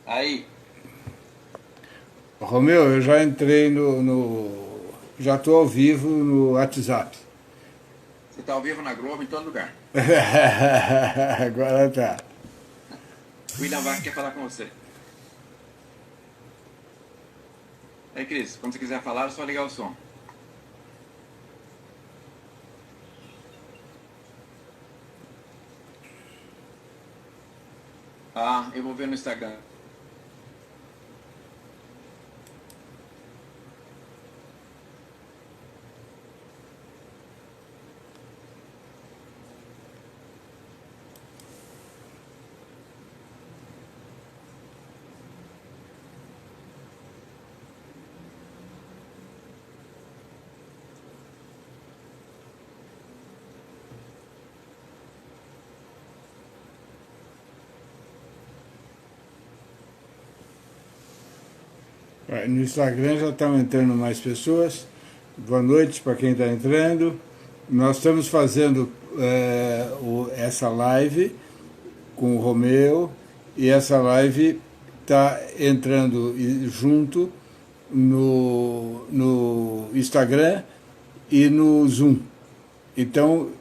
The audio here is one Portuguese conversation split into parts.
Aí, Romeu, eu já entrei já estou ao vivo no WhatsApp. você tá ao vivo na Globo em todo lugar. Agora tá. O William Vac quer falar com você. Aí, Cris, quando você quiser falar, é só ligar o som. Ah, eu vou ver no Instagram. No Instagram já estão entrando mais pessoas. Boa noite para quem está entrando. Nós estamos fazendo essa live com o Romeu e essa live está entrando junto no Instagram e no Zoom. Então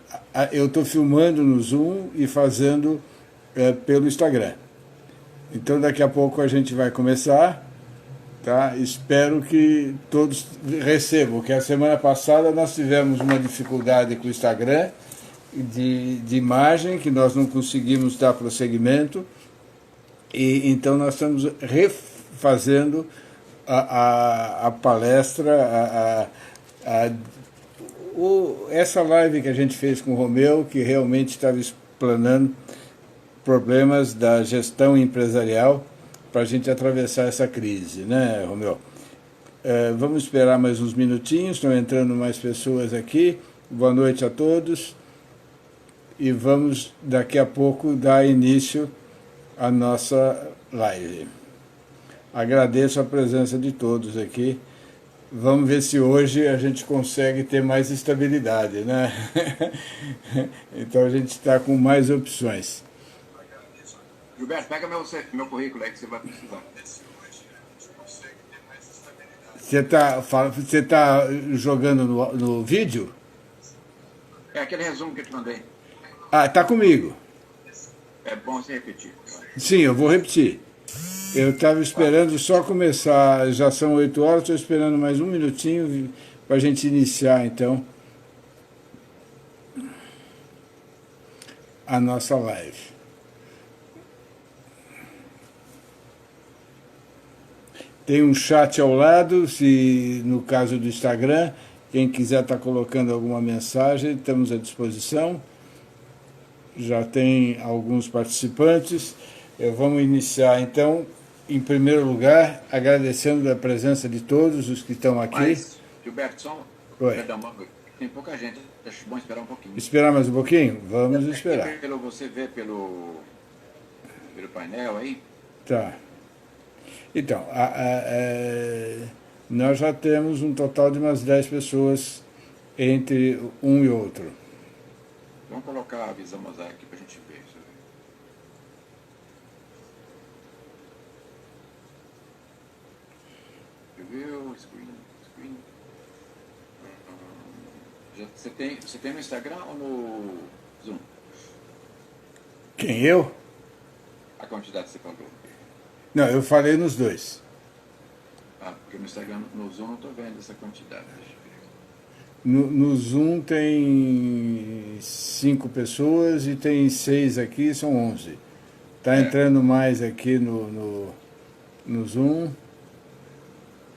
eu estou filmando no Zoom e fazendo pelo Instagram. Então daqui a pouco a gente vai começar. Tá? Espero que todos recebam, que a semana passada nós tivemos uma dificuldade com o Instagram de imagem, que nós não conseguimos dar prosseguimento, e então nós estamos refazendo a palestra, essa live que a gente fez com o Romeu, que realmente estava explanando problemas da gestão empresarial para a gente atravessar essa crise, né, Romeu? Vamos esperar mais uns minutinhos, estão entrando mais pessoas aqui. Boa noite a todos. E vamos daqui a pouco dar início à nossa live. Agradeço a presença de todos aqui. Vamos ver se hoje a gente consegue ter mais estabilidade, né? Então a gente está com mais opções. Gilberto, pega meu currículo aí que você vai precisar. Você tá jogando no vídeo? É aquele resumo que eu te mandei. Ah, tá comigo. É bom você repetir. Sim, eu vou repetir. Eu estava esperando só começar, já são 8 horas, estou esperando mais um minutinho para a gente iniciar, então, a nossa live. Tem um chat ao lado, se no caso do Instagram, quem quiser estar colocando alguma mensagem, estamos à disposição. Já tem alguns participantes. Vamos iniciar, então, em primeiro lugar, agradecendo a presença de todos os que estão aqui. Mas, Gilberto, só Oi. Perdão, tem pouca gente. Acho bom esperar um pouquinho. Esperar mais um pouquinho? Vamos esperar. Você vê pelo painel aí? Tá. Então, nós já temos um total de umas 10 pessoas entre um e outro. Vamos colocar a visão mosaico aqui para a gente ver. Viu? Screen. Você tem no Instagram ou no Zoom? Quem, eu? A quantidade que você falou. Não, eu falei nos dois. Ah, porque no Instagram, no Zoom, não estou vendo essa quantidade. No Zoom tem 5 pessoas e tem 6 aqui, são 11. Está entrando mais aqui no Zoom.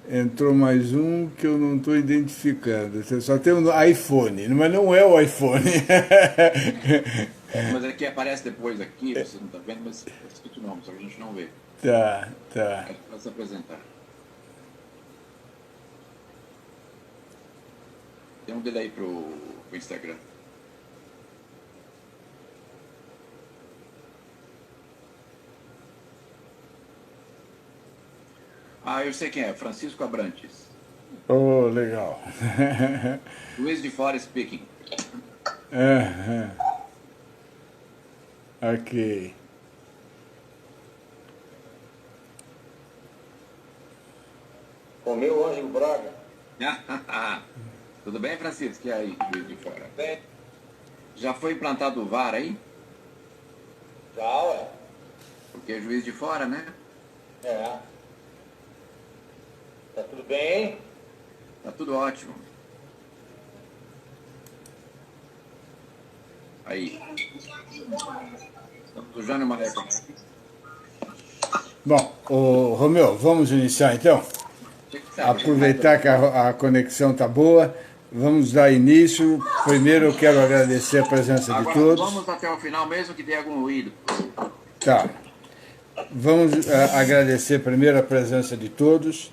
Entrou mais um que eu não estou identificando. Só tem um iPhone, mas não é o iPhone. Mas aqui aparece depois aqui, você não está vendo, mas está escrito o nome, só que a gente não vê. Tá. É para se apresentar. Tem um delay pro Instagram. Ah, eu sei quem é, Francisco Abrantes. Oh, legal. Luiz de Fora speaking. Ok. Romeu Ângelo Braga. Tudo bem, Francisco? E aí, Juiz de Fora? Bem, Já foi implantado o VAR aí? já, ué. Porque é Juiz de Fora, né? É. Tá tudo bem, hein? Tá tudo ótimo. Aí. Estamos do Jânio Maleco. Bom, Romeu, vamos iniciar então? Aproveitar que a conexão está boa, vamos dar início. Primeiro eu quero agradecer a presença de Agora, todos. vamos até o final, mesmo que tenha algum ruído. Tá. Vamos agradecer primeiro a presença de todos.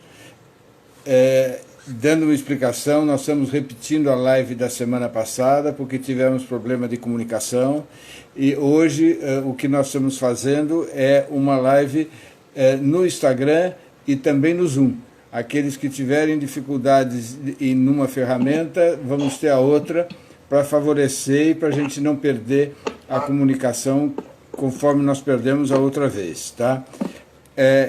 Dando uma explicação, nós estamos repetindo a live da semana passada, porque tivemos problema de comunicação, e hoje o que nós estamos fazendo é uma live no Instagram e também no Zoom. Aqueles que tiverem dificuldades em uma ferramenta, vamos ter a outra para favorecer e para a gente não perder a comunicação conforme nós perdemos a outra vez, tá?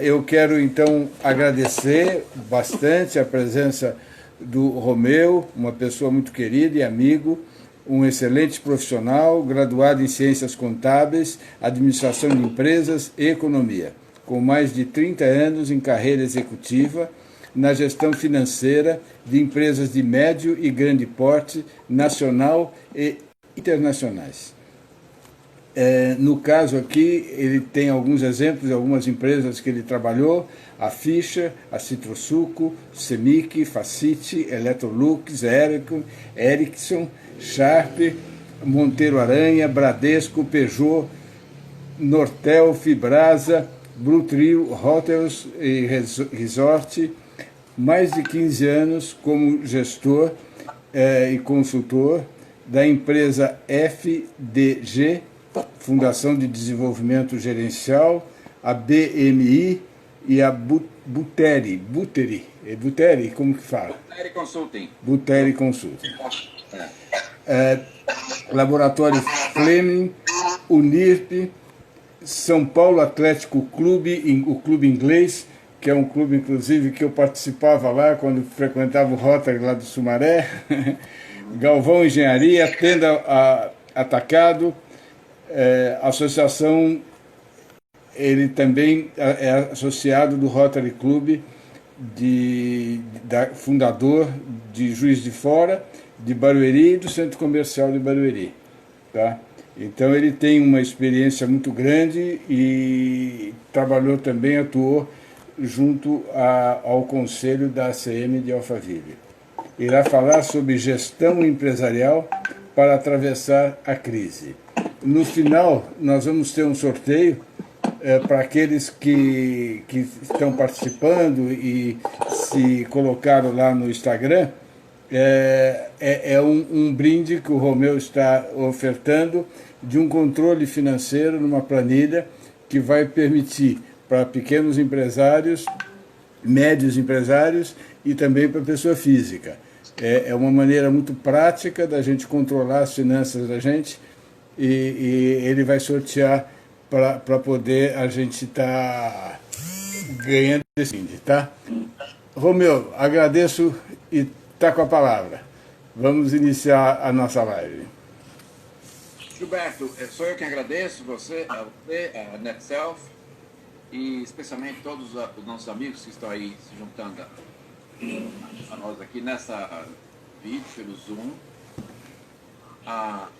Eu quero, então, agradecer bastante a presença do Romeu, uma pessoa muito querida e amigo, um excelente profissional, graduado em Ciências Contábeis, Administração de Empresas e Economia, com mais de 30 anos em carreira executiva na gestão financeira de empresas de médio e grande porte, nacional e internacionais. No caso aqui, ele tem alguns exemplos de algumas empresas que ele trabalhou: a Fischer, a Citrosuco, Semic, Facite, Electrolux, Ericsson, Sharp, Monteiro Aranha, Bradesco, Peugeot, Nortel, Fibrasa, Blue Trio, Hotels e Resort. Mais de 15 anos como gestor e consultor da empresa FDG, Fundação de Desenvolvimento Gerencial, a BMI e a Buteri. Buteri, como que fala? Buteri Consulting. Buteri Consulting. Laboratório Fleming, Unirp, São Paulo Atlético Clube, o clube inglês, que é um clube, inclusive, que eu participava lá quando frequentava o Rotary lá do Sumaré, Galvão Engenharia, Tenda Atacado, associação, ele também é associado do Rotary Club, fundador de Juiz de Fora, de Barueri e do Centro Comercial de Barueri. Tá? Então ele tem uma experiência muito grande e trabalhou também, atuou junto ao Conselho da ACM de Alphaville. Irá falar sobre gestão empresarial para atravessar a crise. No final, nós vamos ter um sorteio para aqueles que estão participando e se colocaram lá no Instagram. Um brinde que o Romeu está ofertando de um controle financeiro numa planilha que vai permitir para pequenos empresários, médios empresários e também para pessoa física. É uma maneira muito prática da gente controlar as finanças da gente e ele vai sortear para poder a gente estar ganhando esse brinde, tá? Romeu, agradeço e está com a palavra. Vamos iniciar a nossa live. Gilberto, sou eu que agradeço a NetSelf e especialmente todos os nossos amigos que estão aí se juntando a nós aqui nessa vídeo pelo Zoom.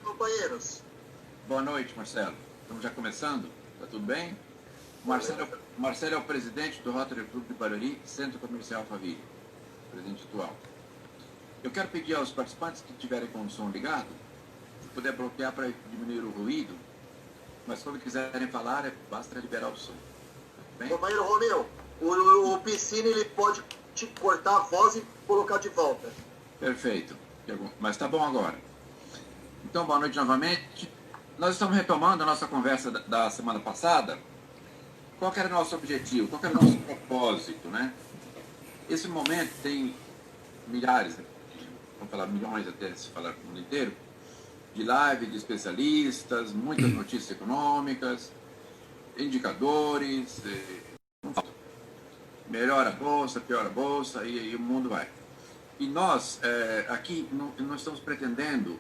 Companheiros. Boa noite, Marcelo. Estamos já começando? Está tudo bem? Marcelo é o presidente do Rotary Club de Barueri, Centro Comercial Alphaville, presidente atual. Eu quero pedir aos participantes que tiverem com o som ligado, se puder bloquear para diminuir o ruído, mas quando quiserem falar, basta liberar o som. Bem? Companheiro Romeu, o Piscine ele pode te cortar a voz e colocar de volta. Perfeito. Mas está bom agora. Então, boa noite novamente. Nós estamos retomando a nossa conversa da semana passada. Qual que era o nosso objetivo? Qual que era o nosso propósito, né? Esse momento tem milhares, vamos falar milhões até se falar no mundo inteiro, de live de especialistas, muitas notícias econômicas, indicadores. melhora a bolsa, piora a bolsa, e o mundo vai. E nós, aqui, nós estamos pretendendo,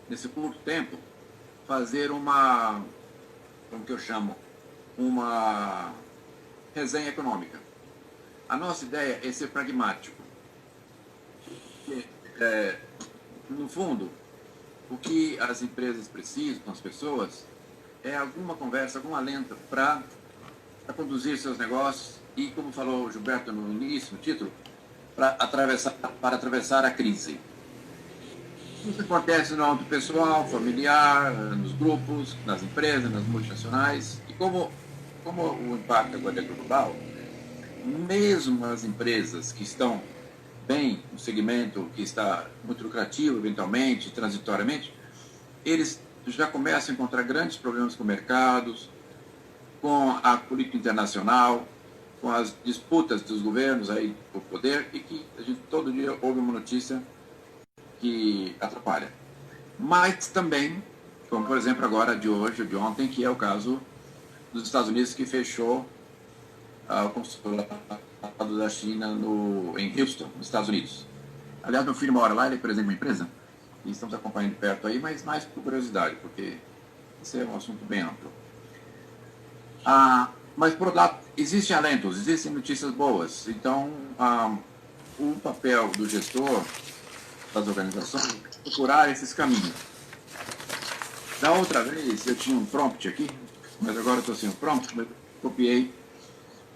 nesse curto tempo, fazer uma, como que eu chamo, uma resenha econômica. A nossa ideia é ser pragmático. No fundo, o que as empresas precisam, as pessoas, é alguma conversa, algum alento para conduzir seus negócios e, como falou o Gilberto no início, no título, para atravessar a crise. Isso acontece no âmbito pessoal, familiar, nos grupos, nas empresas, nas multinacionais. E como o impacto agora é global, mesmo as empresas que estão bem no segmento que está muito lucrativo, eventualmente, transitoriamente, eles já começam a encontrar grandes problemas com mercados, com a política internacional, com as disputas dos governos aí por poder, e que a gente todo dia ouve uma notícia que atrapalha. Mas também, como por exemplo agora de hoje, de ontem, que é o caso dos Estados Unidos, que fechou o consulado da China em Houston, nos Estados Unidos. Aliás, meu filho mora lá, ele é presidente de uma empresa, e estamos acompanhando de perto aí, mas mais por curiosidade, porque esse é um assunto bem amplo. Mas, por outro lado, existem alentos, existem notícias boas. Então, o papel do gestor das organizações é procurar esses caminhos. Da outra vez, eu tinha um prompt aqui, mas agora eu estou sem um prompt, mas copiei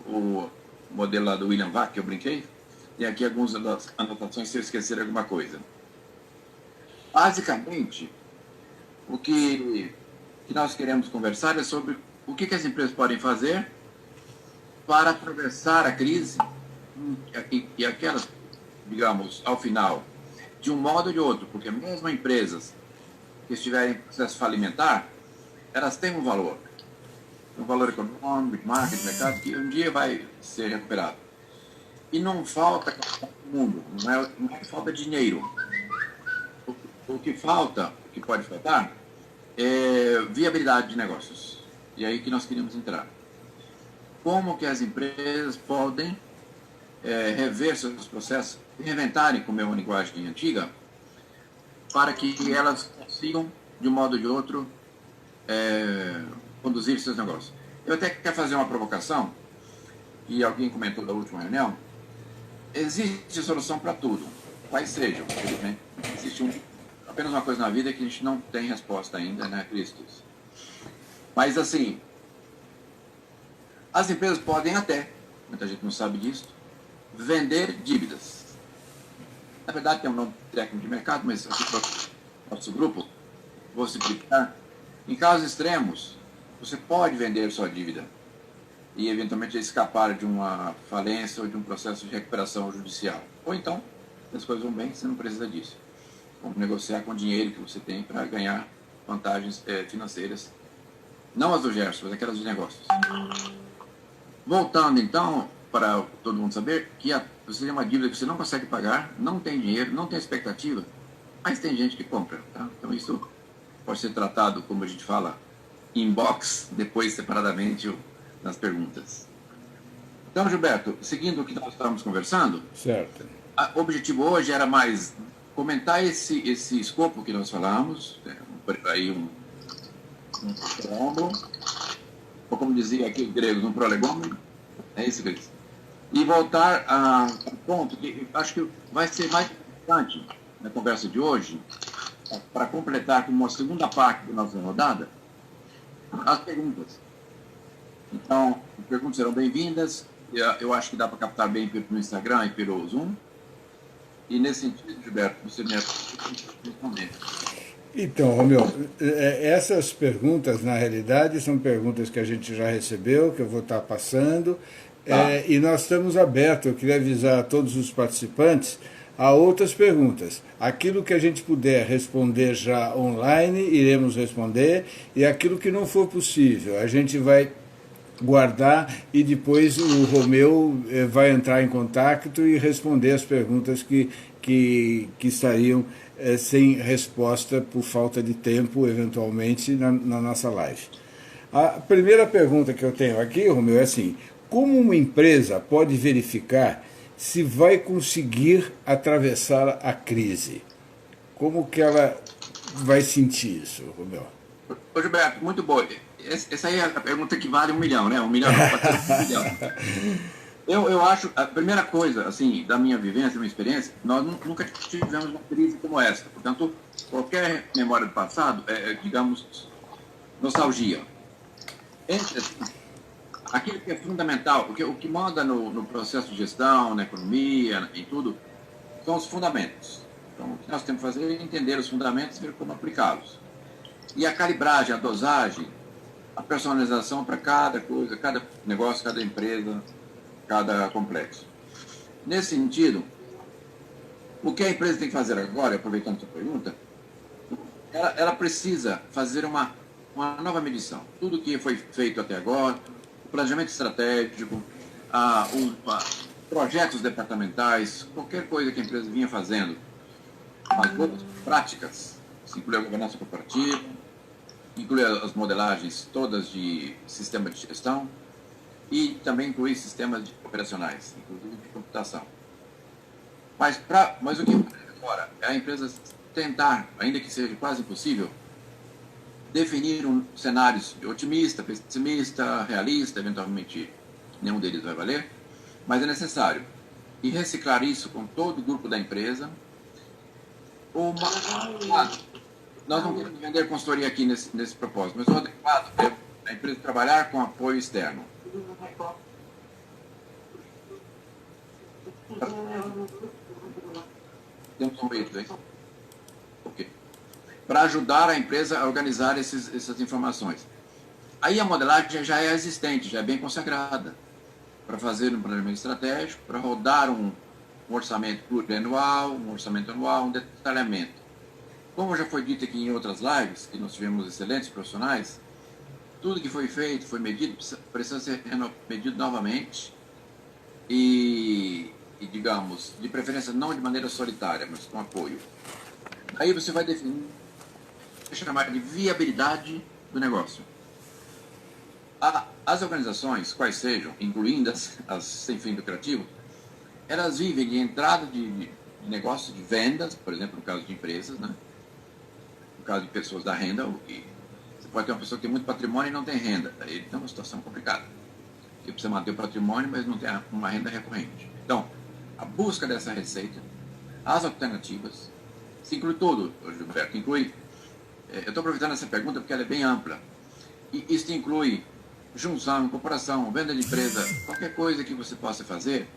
o modelo lá do William Vac, que eu brinquei, e aqui algumas das anotações se eu esquecer alguma coisa. Basicamente, o que nós queremos conversar é sobre o que as empresas podem fazer para atravessar a crise e aquelas, digamos, ao final, de um modo ou de outro, porque mesmo empresas que estiverem em processo falimentar, elas têm um valor econômico, de marketing, de mercado, que um dia vai ser recuperado. E não falta no mundo, não é que falta dinheiro. O que falta, o que pode faltar, é viabilidade de negócios. E aí que nós queríamos entrar. Como que as empresas podem rever seus processos, reinventarem, como é uma linguagem antiga, para que elas consigam, de um modo ou de outro, conduzir seus negócios. Eu até quero fazer uma provocação, e alguém comentou da última reunião, existe solução para tudo, quais sejam, né? Existe apenas uma coisa na vida que a gente não tem resposta ainda, né, Cristo? Mas, assim, as empresas podem até, muita gente não sabe disso, vender dívidas. Na verdade, tem um nome técnico de mercado, mas aqui para o nosso grupo, vou simplificar. Em casos extremos, você pode vender sua dívida e, eventualmente, escapar de uma falência ou de um processo de recuperação judicial. Ou então, se as coisas vão bem, você não precisa disso. Como negociar com o dinheiro que você tem para ganhar vantagens financeiras. Não as do Gerson, mas aquelas dos negócios. Voltando, então, para todo mundo saber, que você tem uma dívida que você não consegue pagar, não tem dinheiro, não tem expectativa, mas tem gente que compra. Tá? Então, isso pode ser tratado, como a gente fala, em box, depois separadamente nas perguntas. Então, Gilberto, seguindo o que nós estávamos conversando, certo. O objetivo hoje era mais comentar esse escopo que nós falamos, aí um preâmbulo, ou como dizia aqui os gregos, um prolegômeno, é isso, Cris? E voltar ao ponto que acho que vai ser mais importante na conversa de hoje, para completar com uma segunda parte da nossa rodada, as perguntas. Então, as perguntas serão bem-vindas, eu acho que dá para captar bem pelo Instagram e pelo Zoom, e nesse sentido, Gilberto, você me responder. Então, Romeu, essas perguntas, na realidade, são perguntas que a gente já recebeu, que eu vou estar passando, e nós estamos abertos, eu queria avisar a todos os participantes, a outras perguntas. Aquilo que a gente puder responder já online, iremos responder, e aquilo que não for possível, a gente vai guardar e depois o Romeu vai entrar em contato e responder as perguntas que estariam sem resposta por falta de tempo, eventualmente, na nossa live. A primeira pergunta que eu tenho aqui, Romeu, é assim: como uma empresa pode verificar se vai conseguir atravessar a crise? Como que ela vai sentir isso, Romeu? Ô, Gilberto, muito boa. Essa aí é a pergunta que vale 1 milhão, né? 1 milhão não, pode ser 1 milhão. Eu acho, a primeira coisa, assim, da minha vivência, da minha experiência, nós nunca tivemos uma crise como essa. Portanto, qualquer memória do passado digamos, nostalgia. Entre, assim, aquilo que é fundamental, o que manda no processo de gestão, na economia, em tudo, são os fundamentos. Então, o que nós temos que fazer é entender os fundamentos e ver como aplicá-los. E a calibragem, a dosagem, a personalização para cada coisa, cada negócio, cada empresa, cada complexo. Nesse sentido, o que a empresa tem que fazer agora, aproveitando a sua pergunta, ela precisa fazer uma nova medição. Tudo que foi feito até agora, o planejamento estratégico, projetos departamentais, qualquer coisa que a empresa vinha fazendo, as boas práticas, se inclui a governança corporativa, inclui as modelagens todas de sistema de gestão e também inclui sistemas operacionais, inclusive de computação. Mas o que agora é a empresa tentar, ainda que seja quase impossível, definir cenários otimista, pessimista, realista, eventualmente nenhum deles vai valer, mas é necessário. E reciclar isso com todo o grupo da empresa. Nós não queremos vender consultoria aqui nesse propósito, mas o adequado é a empresa trabalhar com apoio externo. Temos um ruído, hein? Ok. Para ajudar a empresa a organizar essas informações. Aí a modelagem já é existente, já é bem consagrada. Para fazer um planejamento estratégico, para rodar um orçamento plurianual, um orçamento anual, um detalhamento. Como já foi dito aqui em outras lives, que nós tivemos excelentes profissionais, tudo que foi feito, foi medido, precisa ser medido novamente e, digamos, de preferência não de maneira solitária, mas com apoio. Aí você vai definir, chamar de viabilidade do negócio. As organizações, quais sejam, incluindo as sem fim lucrativo, elas vivem de entrada de negócio, de vendas, por exemplo, no caso de empresas, né? No caso de pessoas da renda, você pode ter uma pessoa que tem muito patrimônio e não tem renda. Ele tem uma situação complicada. Ele precisa manter o patrimônio, mas não tem uma renda recorrente. Então, a busca dessa receita, as alternativas, se inclui tudo, Gilberto, inclui... Eu estou aproveitando essa pergunta porque ela é bem ampla. E isso inclui junção, incorporação, venda de empresa, qualquer coisa que você possa fazer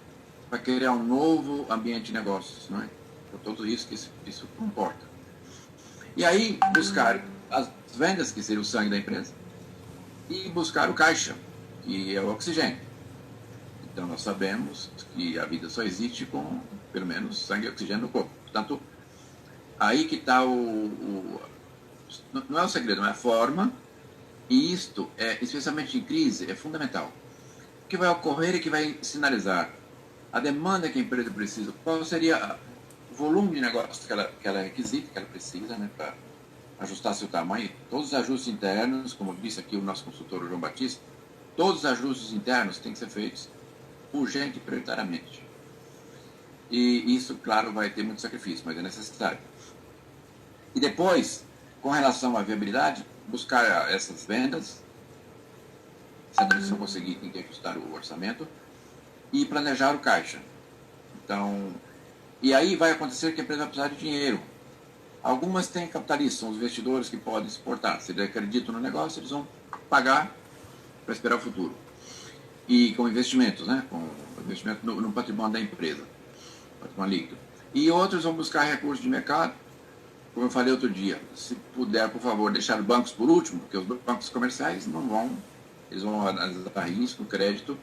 para criar um novo ambiente de negócios, não é? Por todo isso que isso comporta. E aí, buscar as vendas, que seria o sangue da empresa, e buscar o caixa, que é o oxigênio. Então, nós sabemos que a vida só existe com, pelo menos, sangue e oxigênio no corpo. Portanto, aí que está não é o segredo, é a forma, e isto, especialmente em crise, é fundamental. O que vai ocorrer e que vai sinalizar a demanda que a empresa precisa, qual seria o volume de negócio que ela requisita, que ela precisa, né, para ajustar seu tamanho. Todos os ajustes internos, como disse aqui o nosso consultor João Batista, todos os ajustes internos têm que ser feitos urgente e prioritariamente. E isso, claro, vai ter muito sacrifício, mas é necessário. E depois, com relação à viabilidade, buscar essas vendas, se a não conseguir, tem que ajustar o orçamento, e planejar o caixa. Então, e aí vai acontecer que a empresa vai precisar de dinheiro. Algumas têm capitalistas, são os investidores que podem exportar. Se eles acreditam no negócio, eles vão pagar para esperar o futuro. E com investimentos, né? Com investimento no patrimônio da empresa, patrimônio líquido. E outros vão buscar recursos de mercado, como eu falei outro dia. Se puder, por favor, deixar os bancos por último, porque os bancos comerciais não vão, eles vão analisar risco, crédito,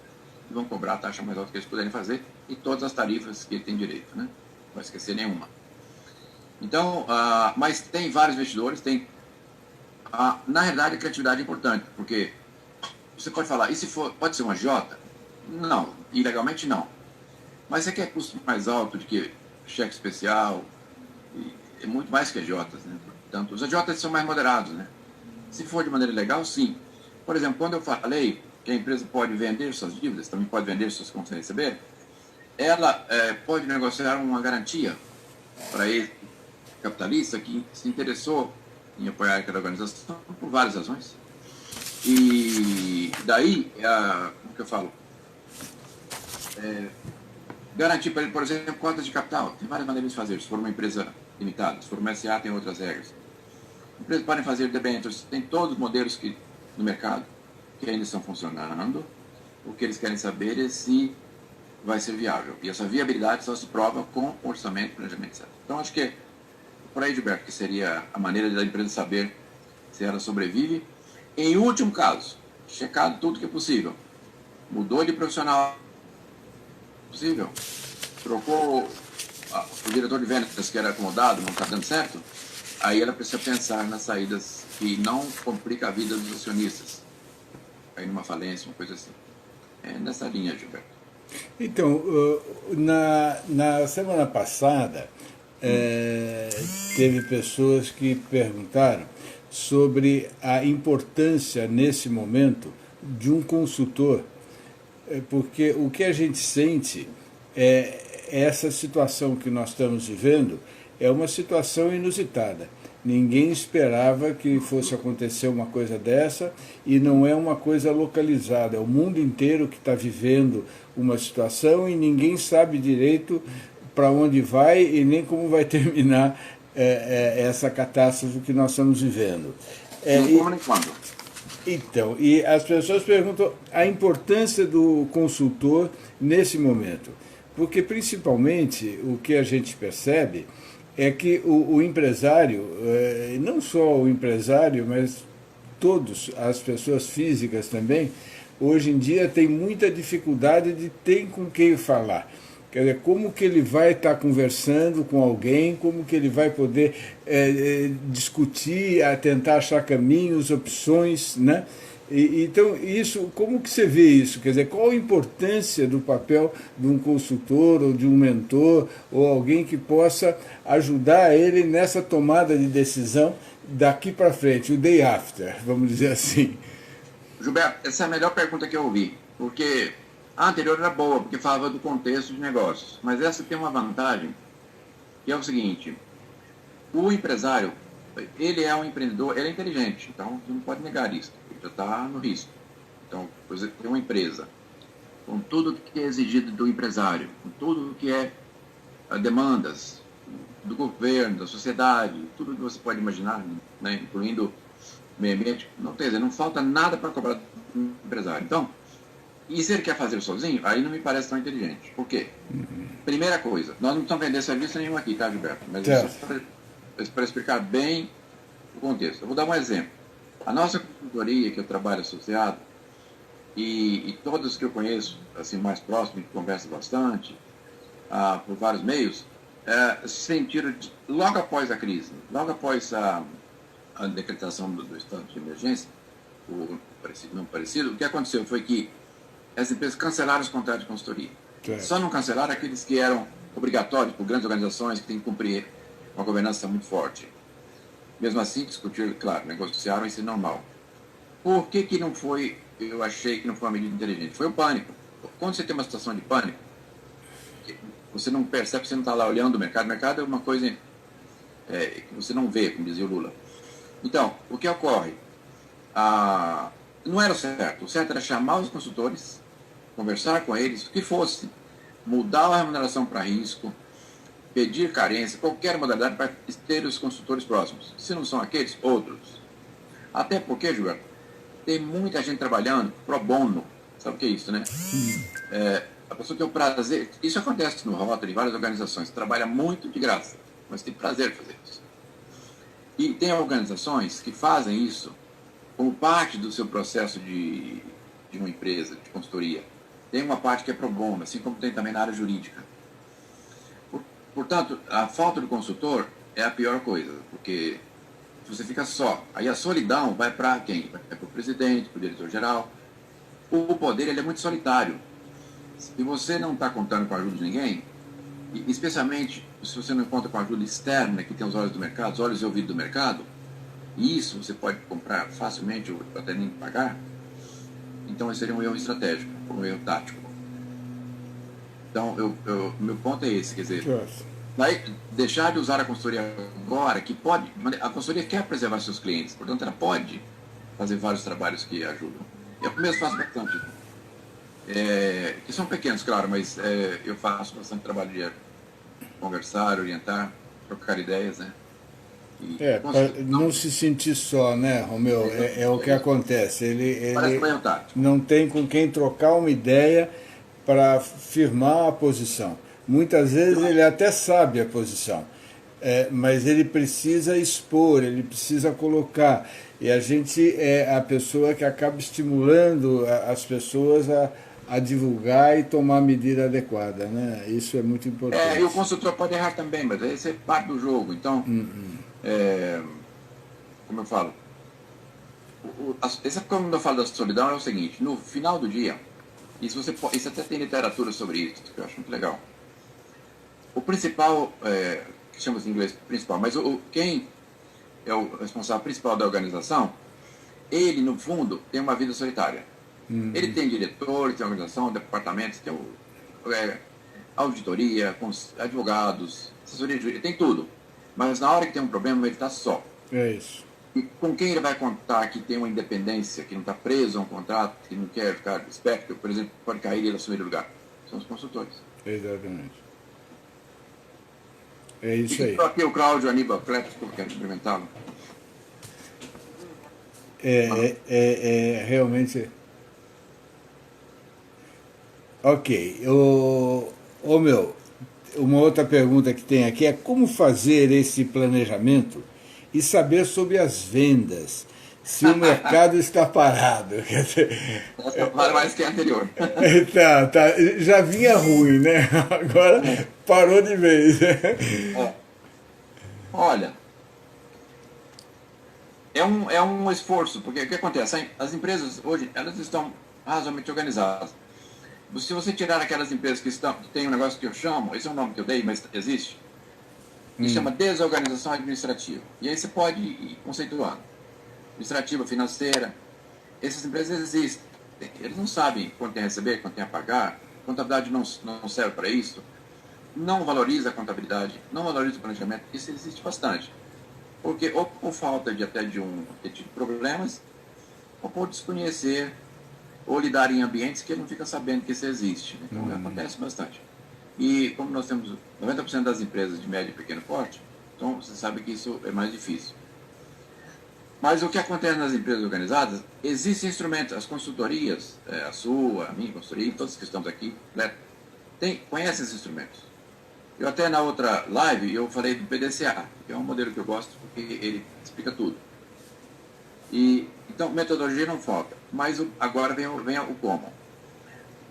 e vão cobrar a taxa mais alta que eles puderem fazer, e todas as tarifas que ele tem direito, né? Não vai esquecer nenhuma. Então, mas tem vários investidores, na realidade a criatividade é importante, porque você pode falar, e se for, pode ser uma agiota? Não, ilegalmente não. Mas você quer custo mais alto do que cheque especial, é muito mais que agiotas, né? Portanto, os agiotas são mais moderados, né? Se for de maneira legal, sim. Por exemplo, quando eu falei que a empresa pode vender suas dívidas, também pode vender suas contas a receber, ela pode negociar uma garantia para esse capitalista que se interessou em apoiar aquela organização por várias razões. E daí, como que eu falo? Garantir para ele, por exemplo, cotas de capital. Tem várias maneiras de fazer. Se for uma empresa limitada, se for uma SA, tem outras regras. Empresas podem fazer debêntures, tem todos os modelos no mercado que ainda estão funcionando. O que eles querem saber é se vai ser viável. E essa viabilidade só se prova com orçamento, planejamento, etc. Então, acho que é por aí, Gilberto, que seria a maneira da empresa saber se ela sobrevive. Em último caso, checado tudo que é possível. Mudou de profissional possível. Trocou o diretor de vendas, que era acomodado, não está dando certo. Aí ela precisa pensar nas saídas que não complicam a vida dos acionistas. Aí numa falência, uma coisa assim. É nessa linha, Gilberto. Então, na semana passada, teve pessoas que perguntaram sobre a importância, nesse momento, de um consultor, porque o que a gente sente essa situação que nós estamos vivendo é uma situação inusitada. Ninguém esperava que fosse acontecer uma coisa dessa e não é uma coisa localizada. É o mundo inteiro que está vivendo uma situação e ninguém sabe direito para onde vai e nem como vai terminar essa catástrofe que nós estamos vivendo. Então, e as pessoas perguntam a importância do consultor nesse momento. Porque, principalmente, o que a gente percebe é que o empresário, não só o empresário, mas todas as pessoas físicas também, hoje em dia tem muita dificuldade de ter com quem falar. Quer dizer, como que ele vai estar conversando com alguém, como que ele vai poder discutir, tentar achar caminhos, opções, né? Então, isso, como que você vê isso? Quer dizer, qual a importância do papel de um consultor ou de um mentor ou alguém que possa ajudar ele nessa tomada de decisão daqui para frente, o day after, vamos dizer assim? Gilberto, essa é a melhor pergunta que eu ouvi, porque a anterior era boa, porque falava do contexto de negócios, mas essa tem uma vantagem, que é o seguinte: o empresário, ele é um empreendedor, ele é inteligente, então você não pode negar isso. Já está no risco. Então, por exemplo, tem uma empresa, com tudo que é exigido do empresário, com tudo que é demandas do governo, da sociedade, tudo que você pode imaginar, né, incluindo o meio ambiente, não falta nada para cobrar do empresário. Então, e se ele quer fazer sozinho, aí não me parece tão inteligente. Por quê? Primeira coisa, nós não estamos vendendo serviço nenhum aqui, tá, Gilberto? Mas isso para explicar bem o contexto. Eu vou dar um exemplo. A nossa consultoria, que eu trabalho associado, e todos que eu conheço, assim, mais próximo, que conversa bastante, por vários meios, se sentiram, logo após a crise, logo após a decretação do estado de emergência, ou parecido, o que aconteceu foi que as empresas cancelaram os contratos de consultoria. Só não cancelaram aqueles que eram obrigatórios por grandes organizações que têm que cumprir uma governança muito forte. Mesmo assim, discutiram, claro, negociaram, isso é normal. Por que não foi, eu achei que não foi uma medida inteligente? Foi o pânico. Quando você tem uma situação de pânico, você não percebe, você não está lá olhando o mercado é uma coisa que você não vê, como dizia o Lula. Então, o que ocorre? Não era o certo era chamar os consultores, conversar com eles, o que fosse, mudar a remuneração para risco, pedir carência, qualquer modalidade para ter os consultores próximos. Se não são aqueles, outros. Até porque, Gilberto, tem muita gente trabalhando pro bono. Sabe o que é isso, né? A pessoa tem o prazer... Isso acontece no Rotary, em várias organizações. Trabalha muito de graça, mas tem prazer de fazer isso. E tem organizações que fazem isso como parte do seu processo de uma empresa, de consultoria. Tem uma parte que é pro bono, assim como tem também na área jurídica. Portanto, a falta do consultor é a pior coisa, porque você fica só. Aí a solidão vai para quem? Vai para o presidente, para o diretor-geral. O poder ele é muito solitário. Se você não está contando com a ajuda de ninguém, e especialmente se você não conta com a ajuda externa, que tem os olhos do mercado, os olhos e ouvidos do mercado, e isso você pode comprar facilmente ou até nem pagar. então esse seria um erro estratégico, um erro tático. Então, meu ponto é esse, quer dizer, vai deixar de usar a consultoria agora, que pode, a consultoria quer preservar seus clientes, portanto ela pode fazer vários trabalhos que ajudam. Eu mesmo faço bastante, que são pequenos, claro, mas eu faço bastante trabalho de conversar, orientar, trocar ideias, né? Para não se sentir só, né, Romeu? É o que acontece. Parece Ele bem tático. não tem com quem trocar uma ideia para firmar a posição. Muitas vezes ele até sabe a posição, mas ele precisa expor, ele precisa colocar. E a gente é a pessoa que acaba estimulando as pessoas a divulgar e tomar a medida adequada, né? Isso é muito importante. E o consultor pode errar também, mas esse é parte do jogo. Então, como eu falo, quando eu falo da solidão é o seguinte: no final do dia, isso até tem literatura sobre isso, que eu acho muito legal. O principal, que chama-se em inglês principal, mas quem é o responsável principal da organização, ele, no fundo, tem uma vida solitária. Ele tem diretores, tem organização, departamentos, tem auditoria, advogados, assessoria jurídica, tem tudo. Mas na hora que tem um problema, ele está só. É isso. E com quem ele vai contar que tem uma independência, que não está preso a um contrato, que não quer ficar esperto, por exemplo, pode cair e ele assumir o lugar? São os consultores. Exatamente. É isso aí. Aqui o Cláudio Aníbal Cleto, que eu quero experimentá-lo. Realmente. Ok. Meu, uma outra pergunta que tem aqui é como fazer esse planejamento e saber sobre as vendas, se o mercado está parado. Quer dizer, essa para mais que a anterior. Tá. Já vinha ruim, né? Agora parou de vez. Olha, é um esforço, porque o que acontece? As empresas hoje, elas estão razoavelmente organizadas. Se você tirar aquelas empresas que tem um negócio que eu chamo, esse é um nome que eu dei, mas existe, que chama desorganização administrativa. E aí você pode ir conceituando. Administrativa, financeira, essas empresas existem. Eles não sabem quanto tem a receber, quanto tem a pagar, contabilidade não serve para isso, não valoriza a contabilidade, não valoriza o planejamento, isso existe bastante. Porque ou por falta de ter tido problemas, ou por desconhecer, ou lidar em ambientes que ele não fica sabendo que isso existe. Então acontece bastante. E como nós temos 90% das empresas de médio e pequeno porte, então você sabe que isso é mais difícil. Mas o que acontece nas empresas organizadas, existem instrumentos, as consultorias, a sua, a minha consultoria, todos que estamos aqui, conhecem esses instrumentos. Eu até na outra live, eu falei do PDCA, que é um modelo que eu gosto, porque ele explica tudo. Então, metodologia não falta, mas agora vem o como.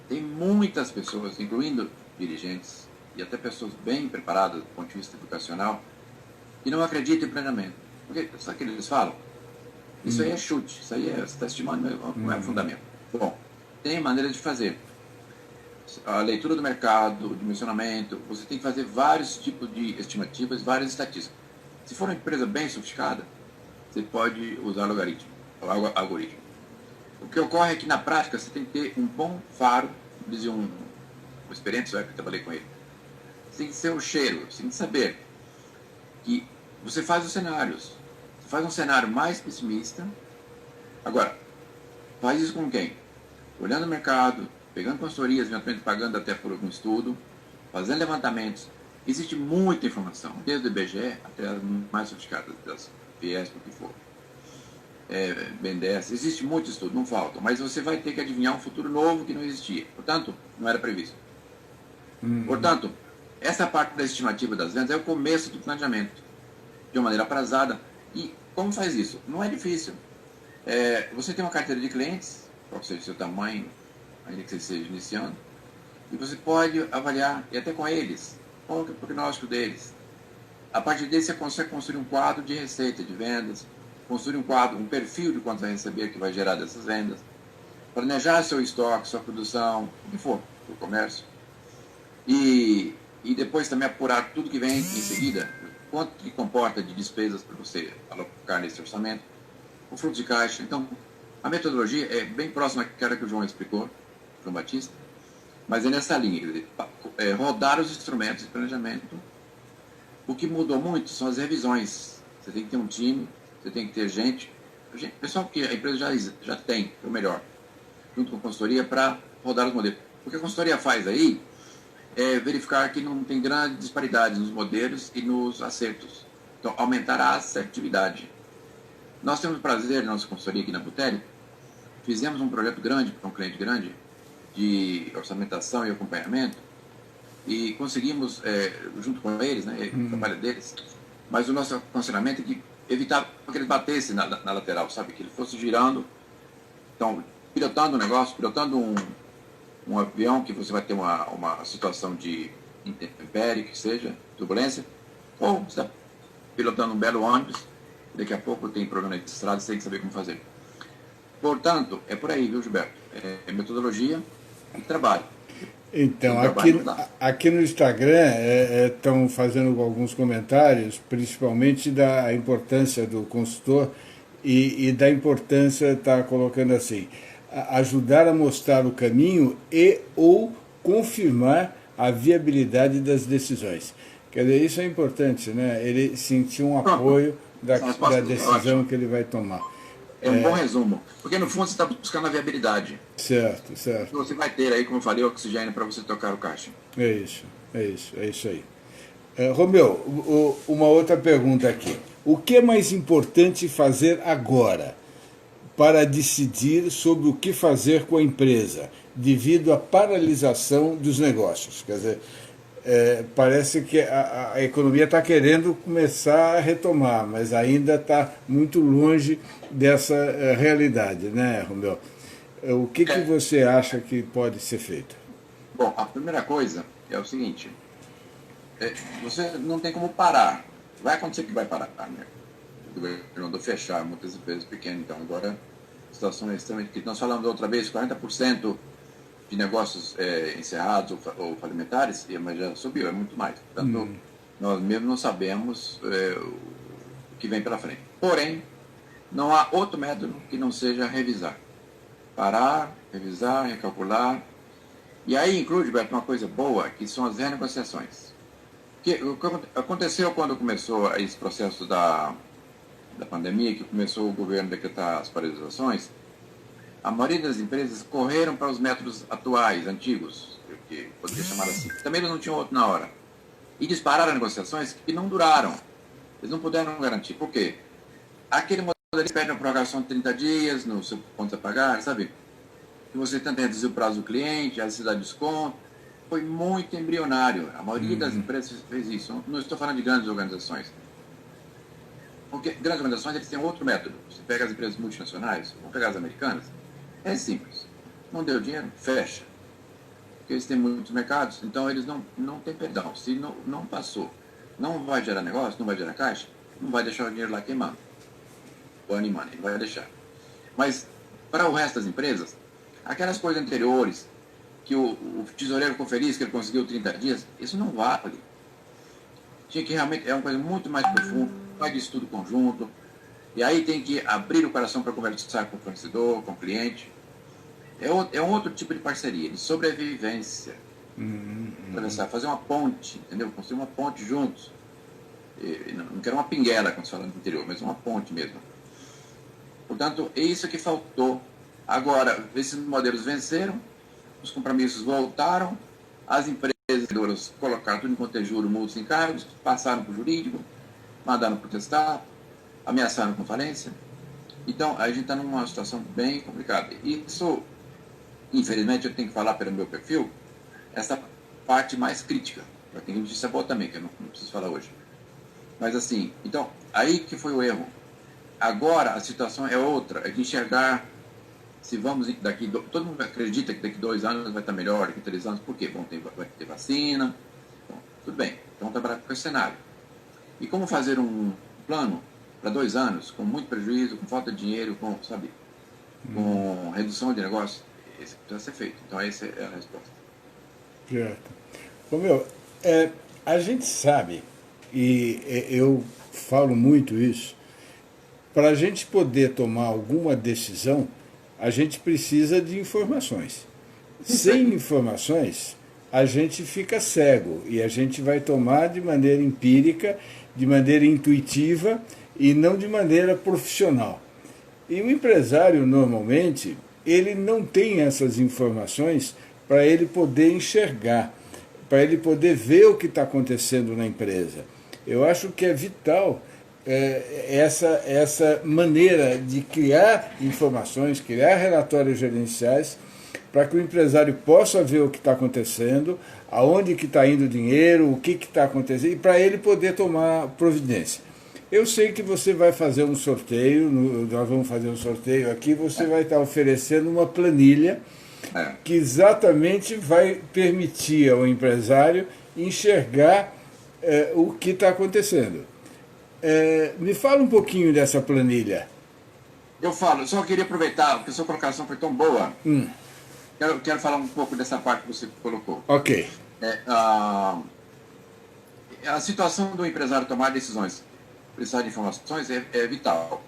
Tem muitas pessoas, incluindo dirigentes, e até pessoas bem preparadas do ponto de vista educacional, que não acreditam em treinamento. Porque, sabe o que eles falam? Isso aí é chute, isso aí você está estimando, não é fundamento. Bom, tem maneiras de fazer. A leitura do mercado, o dimensionamento, você tem que fazer vários tipos de estimativas, várias estatísticas. Se for uma empresa bem sofisticada, você pode usar algoritmo. O que ocorre é que na prática você tem que ter um bom faro, dizia um experiente que eu trabalhei com ele. Você tem que ser o cheiro, você tem que saber que você faz os cenários. Você faz um cenário mais pessimista. Agora, faz isso com quem? Olhando o mercado, pegando consultorias, eventualmente pagando até por algum estudo, fazendo levantamentos. Existe muita informação, desde o IBGE até as mais sofisticadas, das Fiesp, o que for. BNDES, existe muito estudo, não falta, mas você vai ter que adivinhar um futuro novo que não existia. Portanto, não era previsto. Portanto, essa parte da estimativa das vendas é o começo do planejamento, de uma maneira aprazada. E como faz isso? Não é difícil. Você tem uma carteira de clientes, qual seja o seu tamanho, ainda que você esteja iniciando, e você pode avaliar, e até com eles, qual é o prognóstico deles. A partir dele você consegue construir um quadro de receita, de vendas, construir um quadro, um perfil de quanto vai receber, que vai gerar dessas vendas, planejar seu estoque, sua produção, o que for, o comércio, e depois também apurar tudo que vem em seguida, quanto que comporta de despesas para você alocar nesse orçamento, o fluxo de caixa. Então, A metodologia é bem próxima daquela que o João explicou, João Batista, mas é nessa linha, quer dizer, rodar os instrumentos de planejamento. O que mudou muito são as revisões. Você tem que ter um time, você tem que ter gente pessoal que a empresa já tem, ou melhor, junto com a consultoria, para rodar os modelos. O que a consultoria faz aí é verificar que não tem grandes disparidades nos modelos e nos acertos. Então, aumentar a assertividade. Nós temos o prazer, na nossa consultoria aqui na Butério, fizemos um projeto grande, para um cliente grande, de orçamentação e acompanhamento, e conseguimos, junto com eles, né, o trabalho deles, mas o nosso aconselhamento é que evitava que ele batesse na lateral, sabe? Que ele fosse girando, então, pilotando um negócio, pilotando um avião que você vai ter uma situação de intempérie, que seja, turbulência, ou você está pilotando um belo ônibus, daqui a pouco tem problema de estrada, você tem que saber como fazer. Portanto, é por aí, viu, Gilberto? É metodologia e trabalho. Então, aqui no Instagram estão fazendo alguns comentários, principalmente da importância do consultor e da importância, está colocando assim, ajudar a mostrar o caminho e ou confirmar a viabilidade das decisões. Quer dizer, isso é importante, né? Ele sentir um apoio da decisão que ele vai tomar. É um bom resumo, porque no fundo você está buscando a viabilidade. Certo, certo. Você vai ter aí, como eu falei, oxigênio para você tocar o caixa. É isso aí. Romeu, uma outra pergunta aqui. O que é mais importante fazer agora para decidir sobre o que fazer com a empresa, devido à paralisação dos negócios? Quer dizer, parece que a economia está querendo começar a retomar, mas ainda está muito longe dessa realidade, né, Romeu? O que você acha que pode ser feito? Bom, a primeira coisa é o seguinte, você não tem como parar. Vai acontecer que vai parar, né? O governo mandou fechar muitas empresas pequenas, então agora a situação é extremamente crítica. Nós falamos da outra vez, 40% de negócios encerrados ou falimentares, mas já subiu, é muito mais. Portanto, nós mesmos não sabemos o que vem pela frente. Porém, não há outro método que não seja revisar. Parar, revisar, recalcular. E aí inclui, Gilberto, uma coisa boa, que são as renegociações. O que aconteceu quando começou esse processo da pandemia, que começou o governo a decretar as paralisações, a maioria das empresas correram para os métodos atuais, antigos, que poderia chamar assim. Também eles não tinham outro na hora. E dispararam negociações que não duraram. Eles não puderam garantir. Por quê? Aquele modelo, eles pedem uma prorrogação de 30 dias no seu ponto a pagar, sabe? Que você tenta reduzir o prazo do cliente, a necessidade de desconto. Foi muito embrionário. A maioria das empresas fez isso. Não estou falando de grandes organizações. Porque grandes organizações, eles têm outro método. Você pega as empresas multinacionais, vamos pegar as americanas, é simples. Não deu dinheiro, fecha. Porque eles têm muitos mercados, então eles não têm perdão. Se não passou, não vai gerar negócio, não vai gerar caixa, não vai deixar o dinheiro lá queimando. Money, não vai deixar. Mas, para o resto das empresas, aquelas coisas anteriores, que o tesoureiro ficou feliz que ele conseguiu 30 dias, isso não vale. Tinha que realmente, é uma coisa muito mais profunda, mais de estudo conjunto, e aí tem que abrir o coração para conversar com o fornecedor, com o cliente. É um outro tipo de parceria, de sobrevivência. Fazer uma ponte, entendeu? Construir uma ponte juntos. Não quero uma pinguela, quando se fala no interior, mas uma ponte mesmo. Portanto, é isso que faltou. Agora, esses modelos venceram, os compromissos voltaram, as empresas colocaram tudo enquanto é juro, multas, encargos, passaram para o jurídico, mandaram protestar, ameaçaram com falência. Então, a gente está numa situação bem complicada. Isso, infelizmente, eu tenho que falar pelo meu perfil, essa parte mais crítica. Tem notícia boa também, que eu não preciso falar hoje. Mas assim, então, aí que foi o erro. Agora a situação é outra, é de enxergar se vamos daqui, todo mundo acredita que daqui 2 anos vai estar melhor, daqui 3 anos, por quê? Bom, vai ter vacina, então, tudo bem, então trabalhar com esse cenário. E como fazer um plano para 2 anos, com muito prejuízo, com falta de dinheiro, com redução de negócio? Esse precisa ser feito, então essa é a resposta. Certo. Bom, a gente sabe, e eu falo muito isso, para a gente poder tomar alguma decisão, a gente precisa de informações. Sem informações, a gente fica cego e a gente vai tomar de maneira empírica, de maneira intuitiva e não de maneira profissional. E o empresário, normalmente, ele não tem essas informações para ele poder enxergar, para ele poder ver o que está acontecendo na empresa. Eu acho que é vital essa maneira de criar informações, criar relatórios gerenciais, para que o empresário possa ver o que está acontecendo, aonde que está indo o dinheiro, o que está acontecendo, e para ele poder tomar providência. Eu sei que você vai fazer um sorteio, nós vamos fazer um sorteio aqui, você vai estar oferecendo uma planilha que exatamente vai permitir ao empresário enxergar o que está acontecendo. Me fala um pouquinho dessa planilha. Eu falo, só queria aproveitar, porque a sua colocação foi tão boa. Quero falar um pouco dessa parte que você colocou. Ok. A situação do empresário tomar decisões, precisar de informações, é vital.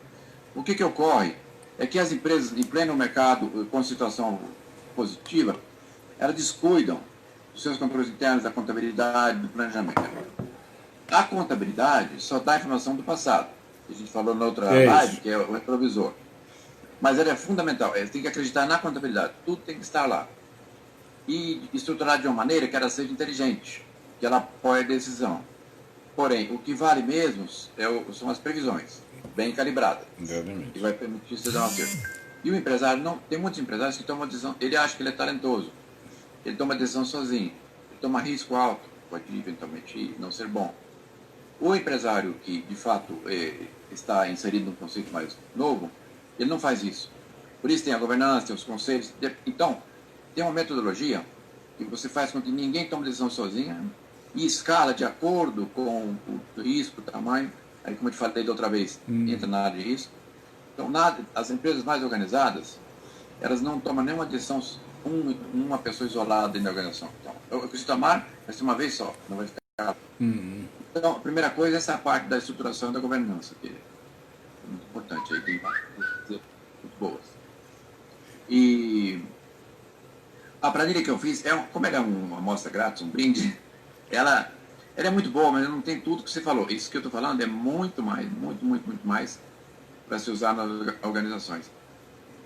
O que ocorre é que as empresas, em pleno mercado, com situação positiva, elas descuidam dos seus controles internos, da contabilidade, do planejamento. A contabilidade só dá informação do passado. A gente falou na outra live, que é o retrovisor. Mas ela é fundamental. Você tem que acreditar na contabilidade. Tudo tem que estar lá. E estruturar de uma maneira que ela seja inteligente, que ela apoie a decisão. Porém, o que vale mesmo são as previsões, bem calibradas. Exatamente. Que vai permitir você dar um acerto. E o empresário, não, tem muitos empresários que tomam decisão, ele acha que ele é talentoso. Ele toma decisão sozinho. Ele toma risco alto, pode eventualmente não ser bom. O empresário que, de fato, está inserido num conceito mais novo, ele não faz isso. Por isso tem a governança, tem os conselhos. Então, tem uma metodologia que você faz com que ninguém tome decisão sozinha e escala de acordo com o risco, o tamanho. Aí, como eu te falei da outra vez, entra na área de risco. Então, as empresas mais organizadas, elas não tomam nenhuma decisão uma pessoa isolada dentro da organização. Então, eu preciso tomar, vai ser uma vez só, não vai ficar... Então, a primeira coisa é essa parte da estruturação da governança, que é muito importante, aí tem coisas muito boas. E a planilha que eu fiz, como ela é uma amostra grátis, um brinde, ela é muito boa, mas não tem tudo que você falou. Isso que eu estou falando é muito mais, muito mais para se usar nas organizações.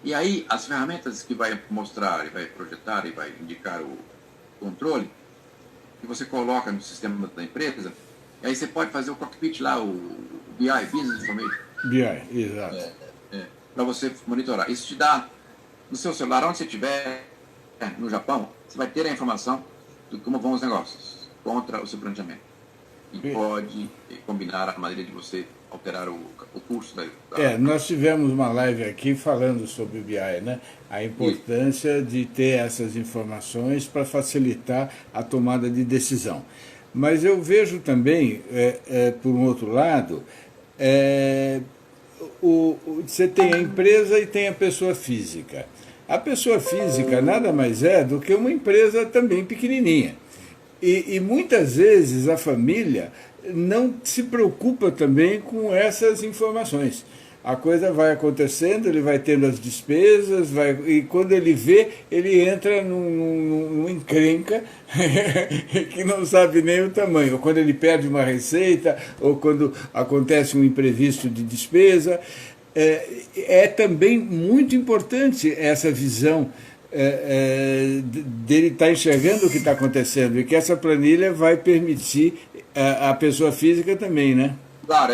E aí, as ferramentas que vai mostrar, e vai projetar, e vai indicar o controle, que você coloca no sistema da empresa, e aí você pode fazer o cockpit lá, o BI, Business Information. BI, exato. Para você monitorar. Isso te dá, no seu celular, onde você estiver, no Japão, você vai ter a informação de como vão os negócios, contra o seu planejamento. E pode combinar a maneira de você alterar o curso da... Nós tivemos uma live aqui falando sobre o BI, né? A importância de ter essas informações para facilitar a tomada de decisão. Mas eu vejo também, por um outro lado, você tem a empresa e tem a pessoa física. A pessoa física nada mais é do que uma empresa também pequenininha. E muitas vezes a família não se preocupa também com essas informações. A coisa vai acontecendo, ele vai tendo as despesas, e quando ele vê, ele entra numa encrenca que não sabe nem o tamanho. Ou quando ele perde uma receita, ou quando acontece um imprevisto de despesa. É também muito importante essa visão dele estar enxergando o que está acontecendo, e que essa planilha vai permitir a pessoa física também, né? Claro,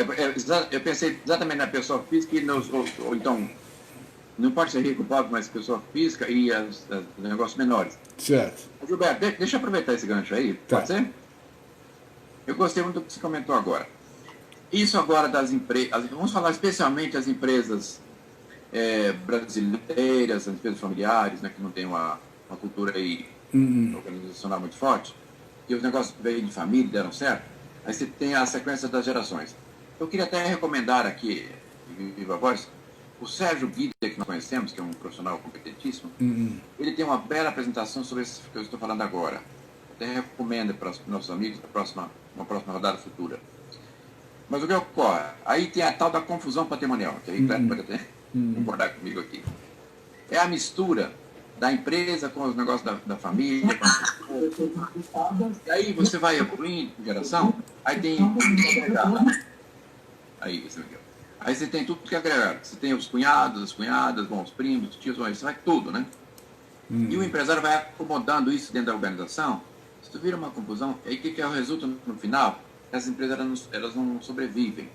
eu pensei exatamente na pessoa física, ou então, não pode ser rico ou pobre, mas pessoa física e os negócios menores. Certo. Gilberto, deixa eu aproveitar esse gancho aí, pode ser? Eu gostei muito do que você comentou agora. Isso agora das empresas, vamos falar especialmente das empresas brasileiras, as empresas familiares, né, que não tem uma cultura aí organizacional muito forte, e os negócios veio de família, deram certo, aí você tem a sequência das gerações. Eu queria até recomendar aqui, viva a voz, o Sérgio Guida, que nós conhecemos, que é um profissional competentíssimo, ele tem uma bela apresentação sobre isso que eu estou falando agora. Até recomendo para os nossos amigos uma próxima rodada futura. Mas o que ocorre? Aí tem a tal da confusão patrimonial, que aí pode até concordar comigo aqui. É a mistura da empresa com os negócios da família. E aí você vai evoluindo com geração, aí tem aí você viu. Aí você tem tudo que é agregado. Você tem os cunhados, as cunhadas, bom, os primos, os tios, você vai tudo, né? E o empresário vai acomodando isso dentro da organização. Isso vira uma confusão. E aí o que é o resultado no final? Essas empresas elas não sobrevivem.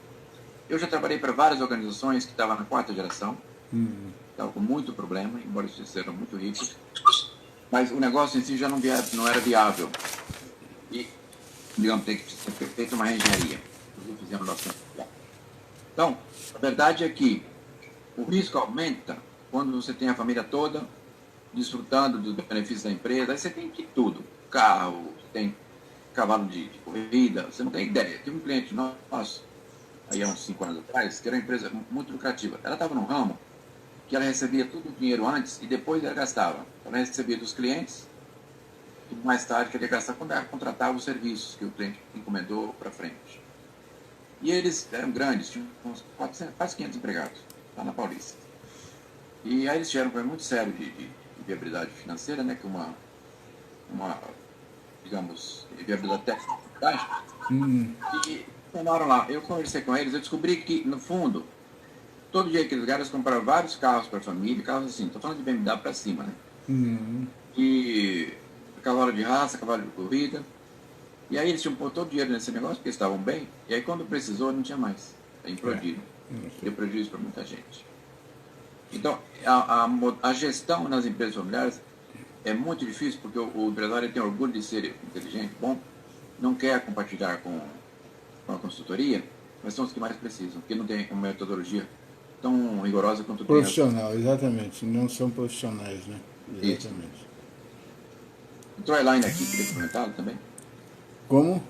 Eu já trabalhei para várias organizações que estavam na 4ª geração, estavam com muito problema, embora eles eram muito ricos, mas o negócio em si já não era viável. E, digamos, tem que ser feita uma reengenharia. Fizemos bastante. Então, a verdade é que o risco aumenta quando você tem a família toda desfrutando dos benefícios da empresa. Aí você tem de tudo. Carro, tem cavalo de corrida, você não tem ideia. Tem um cliente nosso, aí há uns 5 anos atrás, que era uma empresa muito lucrativa. Ela estava num ramo que ela recebia todo o dinheiro antes e depois ela gastava. Ela recebia dos clientes e mais tarde queria gastar quando ela contratava os serviços que o cliente encomendou para frente. E eles eram grandes, tinham uns 400, quase 500 empregados, lá na Paulista. E aí eles tiveram um problema muito sério de viabilidade financeira, né, que uma digamos, viabilidade técnica. E tomaram lá. Eu conversei com eles, eu descobri que, no fundo, todo dia que eles compraram vários carros para a família, carros assim, estou falando de BMW para cima, né? E cavalo de raça, cavalo de corrida. E aí eles tinham pôr todo o dinheiro nesse negócio, porque estavam bem, e aí quando precisou, não tinha mais. Aí implodiram. Deu prejuízo para muita gente. Então, a gestão nas empresas familiares é muito difícil, porque o empresário tem orgulho de ser inteligente, bom, não quer compartilhar com a consultoria, mas são os que mais precisam, porque não tem uma metodologia tão rigorosa quanto profissional, exatamente. Não são profissionais, né? Exatamente. Entrou a Elaine aqui, queria comentar também. Como?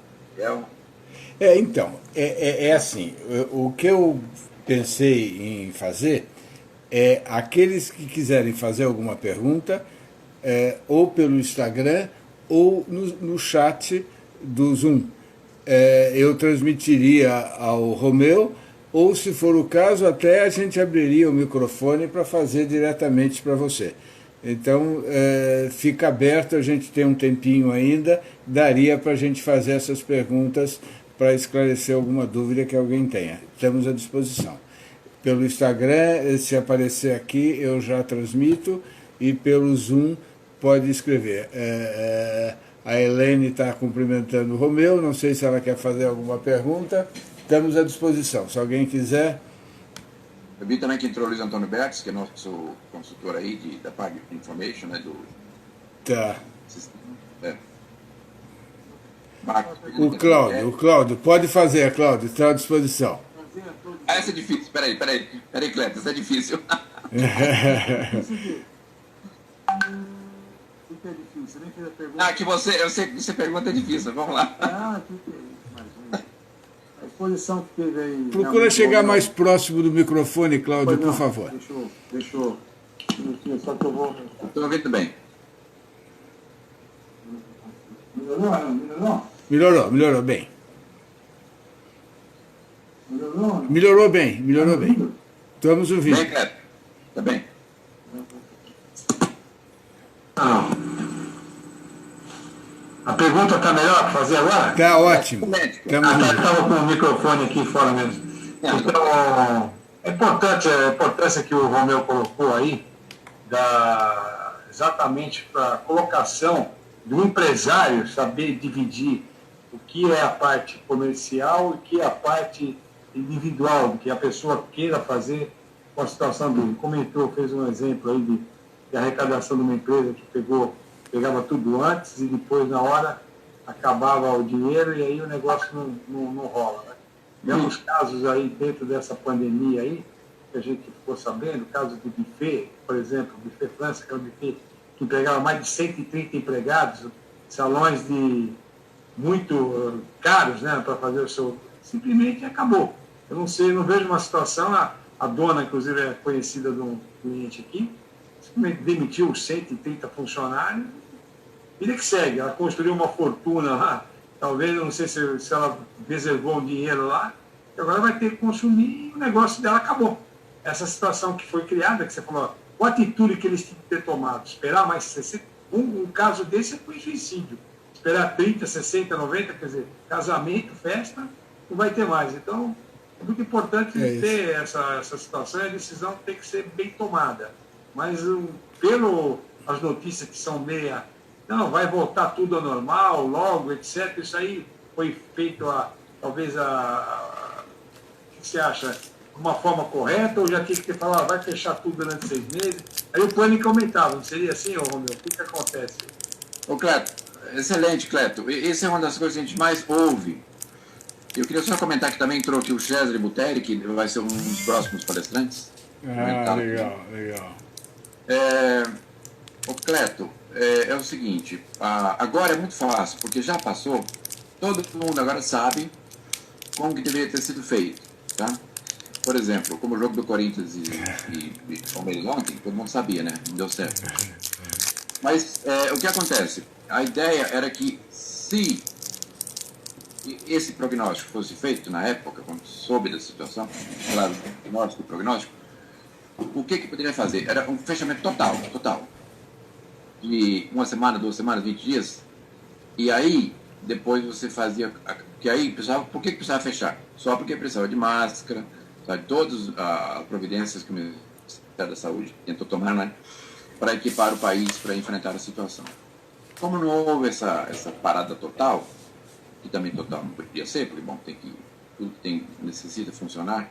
Então, é assim, o que eu pensei em fazer é aqueles que quiserem fazer alguma pergunta, ou pelo Instagram, ou no chat do Zoom. Eu transmitiria ao Romeu, ou se for o caso, até a gente abriria o microfone para fazer diretamente para você. Então, fica aberto, a gente tem um tempinho ainda, daria para a gente fazer essas perguntas para esclarecer alguma dúvida que alguém tenha. Estamos à disposição. Pelo Instagram, se aparecer aqui, eu já transmito, e pelo Zoom pode escrever. A Helene está cumprimentando o Romeu, não sei se ela quer fazer alguma pergunta, estamos à disposição. Se alguém quiser... Eu vi também que entrou o Luiz Antônio Bertes, que é nosso consultor aí da Pag Information, né? Tá. Marcos, o Cláudio, pode fazer, Cláudio, está à disposição. Essa é difícil, peraí, Cleto, essa é difícil. Que eu sei que você pergunta é difícil, vamos lá. A exposição que teve aí... Procura chegar mais próximo do microfone, Cláudio, por favor. Deixa eu... Só que eu vou... Estou ouvindo bem. Melhorou bem. Melhorou bem. Estamos ouvindo. Bem, Cleto. Tá bem. A pergunta está melhor para fazer agora? Está ótimo. Estava com o microfone aqui fora mesmo. Então, é importante a importância que o Romeu colocou aí, exatamente para a colocação do empresário saber dividir o que é a parte comercial e o que é a parte individual, do que a pessoa queira fazer com a situação dele. Comentou, fez um exemplo aí de arrecadação de uma empresa que pegava tudo antes e depois, na hora, acabava o dinheiro e aí o negócio não rola. Né? Temos casos aí dentro dessa pandemia aí, que a gente ficou sabendo, casos de buffet, por exemplo, o Buffet França, que é um buffet que empregava mais de 130 empregados, salões muito caros, né, para fazer o seu... Simplesmente acabou. Eu não sei, não vejo uma situação, a dona, inclusive, é conhecida de um cliente aqui, simplesmente demitiu 130 funcionários, vida que segue, ela construiu uma fortuna lá, talvez, não sei se ela reservou um dinheiro lá, e agora vai ter que consumir e o negócio dela acabou. Essa situação que foi criada, que você falou, qual a atitude que eles tinham que ter tomado? Esperar mais 60? Um caso desse foi suicídio. Esperar 30, 60, 90, quer dizer, casamento, festa, não vai ter mais. Então, é muito importante ter essa situação e a decisão tem que ser bem tomada. Mas, as notícias que são não, vai voltar tudo ao normal, logo, etc. Isso aí foi feito, talvez, o que você acha? Uma forma correta, ou já tinha que ter falado, vai fechar tudo durante 6 meses? Aí o pânico aumentava, não seria assim, Romeu? O que acontece? Ô, Cleto, excelente, Cleto. Essa é uma das coisas que a gente mais ouve. Eu queria só comentar que também entrou aqui o Cesare Buteri, que vai ser um dos próximos palestrantes. Legal. Ô, Cleto, é o seguinte, agora é muito fácil, porque já passou, todo mundo agora sabe como que deveria ter sido feito, tá? Por exemplo, como o jogo do Corinthians e Palmeiras ontem, todo mundo sabia, né? Não deu certo. Mas o que acontece? A ideia era que se esse prognóstico fosse feito na época, quando soube da situação, claro, o prognóstico, o que poderia fazer? Era um fechamento total, de 1 semana, 2 semanas, 20 dias, e aí depois você fazia, que aí precisava, por que precisava fechar? Só porque precisava de máscara, sabe, todas as providências que o Ministério da Saúde tentou tomar, né, para equipar o país para enfrentar a situação. Como não houve essa parada total, que também total não podia ser, porque bom, tudo que necessita funcionar,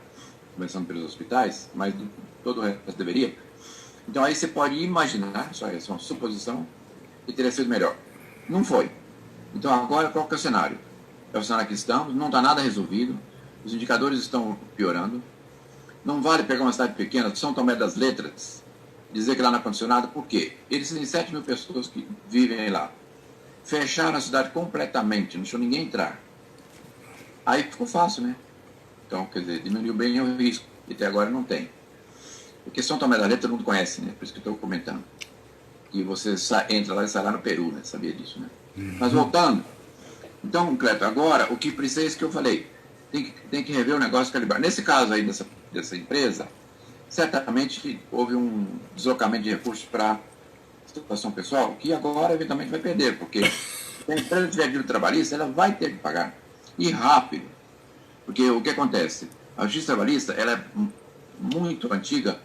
começando pelos hospitais, mas todo o resto deveria. Então aí você pode imaginar, só essa é uma suposição, que teria sido melhor. Não foi. Então agora qual que é o cenário? É o cenário que estamos, não está nada resolvido, os indicadores estão piorando, não vale pegar uma cidade pequena, São Tomé das Letras, dizer que lá não é condicionado, por quê? Eles têm 7 mil pessoas que vivem lá. Fecharam a cidade completamente, não deixou ninguém entrar. Aí ficou fácil, né? Então, quer dizer, diminuiu bem o risco, e até agora não tem. Porque São Tomé da Letra todo mundo conhece, né? Por isso que eu estou comentando. E você entra lá e sai lá no Peru, né? Sabia disso, né? Mas voltando, então, Cleto, agora o que precisa é isso que eu falei. Tem que rever o negócio calibrar. Nesse caso aí dessa empresa, certamente houve um deslocamento de recursos para situação pessoal, que agora eventualmente vai perder, porque se a empresa tiver dívida trabalhista, ela vai ter que pagar. E rápido. Porque o que acontece? A justiça trabalhista, ela é muito antiga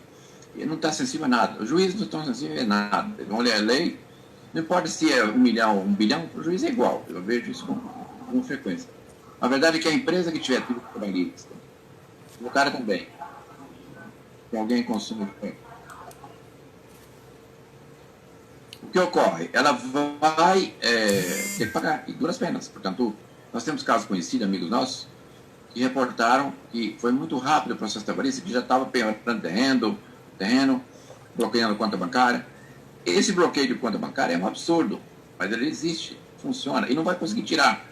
e não está sensível a nada. Os juízes não estão sensíveis a nada. Eles vão ler a lei, não importa se é 1 milhão ou 1 bilhão, o juiz é igual. Eu vejo isso com frequência. A verdade é que a empresa que tiver dívida trabalhista, o cara também, que alguém consome. O que ocorre? Ela vai ter que pagar, e duras penas. Portanto, nós temos casos conhecidos, amigos nossos, que reportaram que foi muito rápido o processo trabalhista, que já estava perguntando terreno, bloqueando conta bancária. Esse bloqueio de conta bancária é um absurdo, mas ele existe, funciona, e não vai conseguir tirar.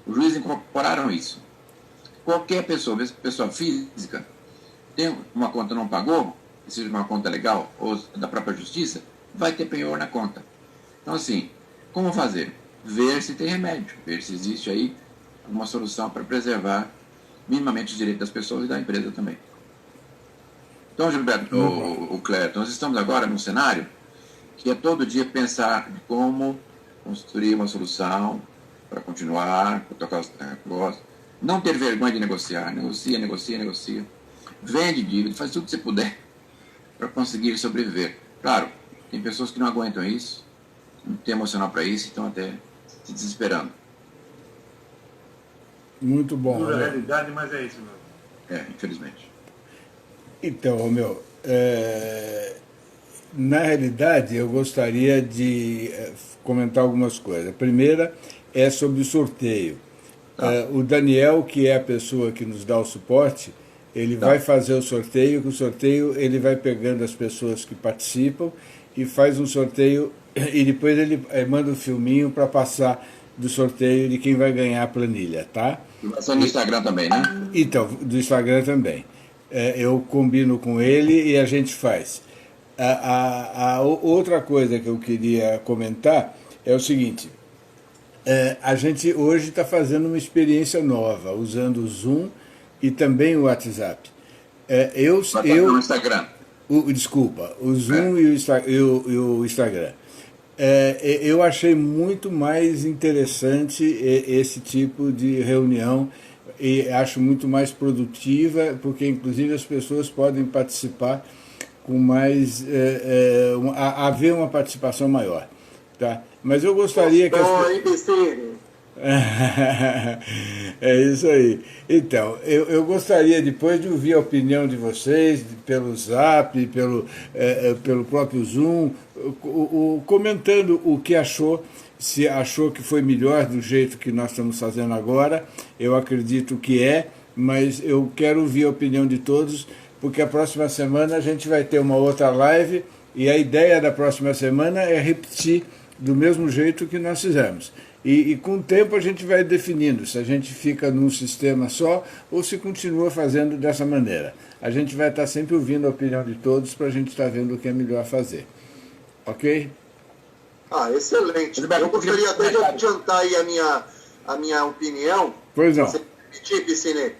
Os juízes incorporaram isso. Qualquer pessoa, mesmo pessoa física, tem uma conta não pagou, que seja uma conta legal, ou da própria justiça, vai ter penhor na conta. Então, assim, como fazer? Ver se tem remédio, ver se existe aí uma solução para preservar minimamente os direitos das pessoas e da empresa também. Então, Gilberto, o Cleto, nós estamos agora num cenário que é todo dia pensar de como construir uma solução para continuar, para tocar os negócios, não ter vergonha de negociar, negocia, vende dívida, faz tudo que você puder para conseguir sobreviver. Claro, tem pessoas que não aguentam isso, não tem emocional para isso, estão até se desesperando. Muito bom. Dura realidade, mas é isso mesmo. Infelizmente. Então, Romeu, na realidade eu gostaria de comentar algumas coisas. A primeira é sobre o sorteio. O Daniel, que é a pessoa que nos dá o suporte, ele vai fazer o sorteio, que o sorteio ele vai pegando as pessoas que participam e faz um sorteio, e depois ele manda um filminho para passar do sorteio de quem vai ganhar a planilha, tá? Vai ser no Instagram também, né? Então, do Instagram também. Eu combino com ele e a gente faz. A outra coisa que eu queria comentar é o seguinte, a gente hoje está fazendo uma experiência nova, usando o Zoom e também o WhatsApp. No Instagram. Desculpa, o Zoom e o Instagram. Eu achei muito mais interessante esse tipo de reunião e acho muito mais produtiva, porque inclusive as pessoas podem participar com mais haver uma participação maior, tá? Mas eu gostaria que é isso aí. Então, eu gostaria depois de ouvir a opinião de vocês pelo Zap, pelo próprio Zoom, comentando o que achou, se achou que foi melhor do jeito que nós estamos fazendo agora. Eu acredito que mas eu quero ouvir a opinião de todos, porque a próxima semana a gente vai ter uma outra live e a ideia da próxima semana é repetir do mesmo jeito que nós fizemos. E com o tempo a gente vai definindo se a gente fica num sistema só ou se continua fazendo dessa maneira. A gente vai estar sempre ouvindo a opinião de todos para a gente estar vendo o que é melhor fazer. Ok? Excelente. Eu gostaria até de adiantar aí a minha opinião. Pois não. Você permitir, Piscine,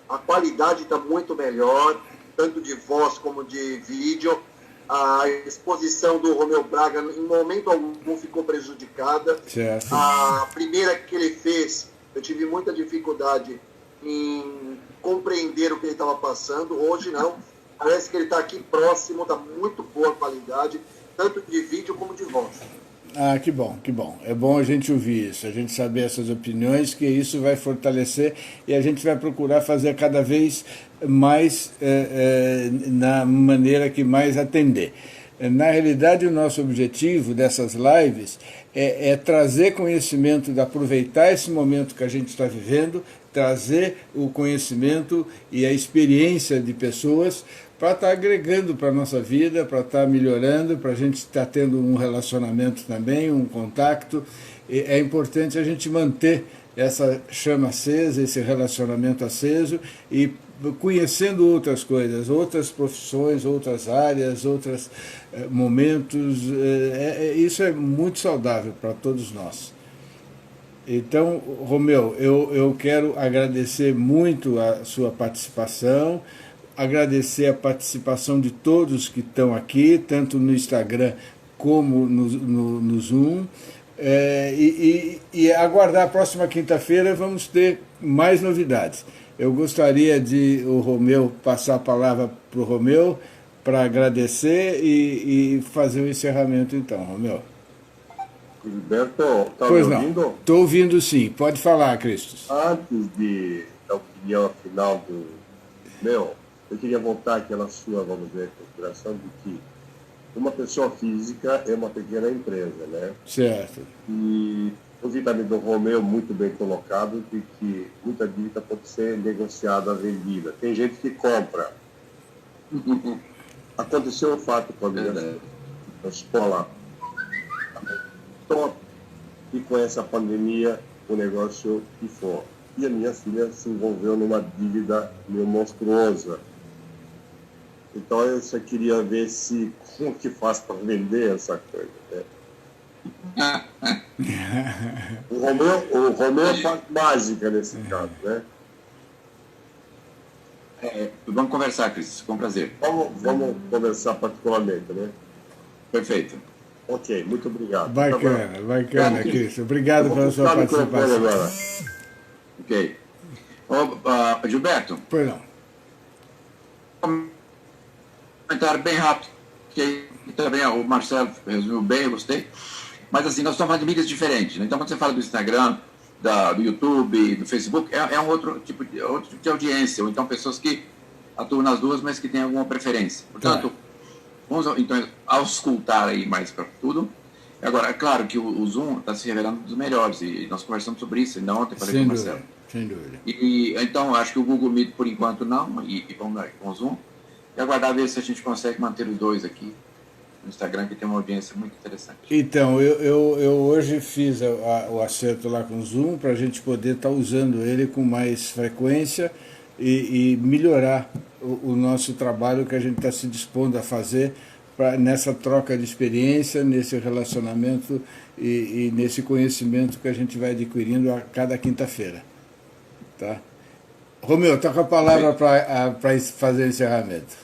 a qualidade está muito melhor, tanto de voz como de vídeo. A exposição do Romeu Braga, em momento algum, ficou prejudicada. Certo. A primeira que ele fez, eu tive muita dificuldade em compreender o que ele estava passando. Hoje não. Parece que ele está aqui próximo, está muito boa a qualidade, tanto de vídeo como de voz. Ah, que bom, que bom. É bom a gente ouvir isso, a gente saber essas opiniões, que isso vai fortalecer e a gente vai procurar fazer cada vez mais na maneira que mais atender. Na realidade, o nosso objetivo dessas lives é trazer conhecimento, de aproveitar esse momento que a gente está vivendo, trazer o conhecimento e a experiência de pessoas para estar agregando para a nossa vida, para estar melhorando, para a gente estar tendo um relacionamento também, um contato. É importante a gente manter essa chama acesa, esse relacionamento aceso e conhecendo outras coisas, outras profissões, outras áreas, outros momentos. Isso é muito saudável para todos nós. Então, Romeu, eu quero agradecer muito a sua participação, agradecer a participação de todos que estão aqui, tanto no Instagram como no Zoom, e aguardar a próxima quinta-feira, vamos ter mais novidades. Eu gostaria de o Romeu passar a palavra para o Romeu para agradecer e fazer o encerramento então, Romeu. Gilberto, está me ouvindo? Estou ouvindo sim, pode falar, Cristos. Antes da opinião final do meu, eu queria voltar àquela sua, vamos dizer, consideração de que uma pessoa física é uma pequena empresa, né? Certo. E o também do Romeu muito bem colocado de que muita dívida pode ser negociada, vendida. Tem gente que compra. Aconteceu um fato com a minha escola. E com essa pandemia o negócio pifou. E a minha filha se envolveu numa dívida meio monstruosa. Então eu só queria ver como que faz para vender essa coisa, né? O Romeu é parte básica nesse caso, né? Vamos conversar, Cris, com prazer. Vamos conversar particularmente, né? Perfeito. Ok, muito obrigado. Bacana, Cris. Obrigado pela sua participação. Agora. Ok. Gilberto. Pois não. Comentário bem rápido, que também o Marcelo resumiu bem, eu gostei. Mas assim, nós estamos falando de mídias diferentes, né? Então, quando você fala do Instagram, do YouTube, do Facebook, é um outro tipo de audiência, ou então pessoas que atuam nas duas, mas que têm alguma preferência. Portanto, vamos então auscultar aí mais para tudo. Agora, é claro que o Zoom está se revelando um dos melhores, e nós conversamos sobre isso ainda ontem, falei com o Marcelo. Sem dúvida. E então, acho que o Google Meet, por enquanto, não, e vamos lá com o Zoom. E aguardar ver se a gente consegue manter os dois aqui no Instagram, que tem uma audiência muito interessante. Então, eu hoje fiz o acerto lá com o Zoom para a gente poder estar usando ele com mais frequência e melhorar o nosso trabalho que a gente está se dispondo a fazer nessa troca de experiência, nesse relacionamento e nesse conhecimento que a gente vai adquirindo a cada quinta-feira. Tá? Romeu, está com a palavra para fazer o encerramento.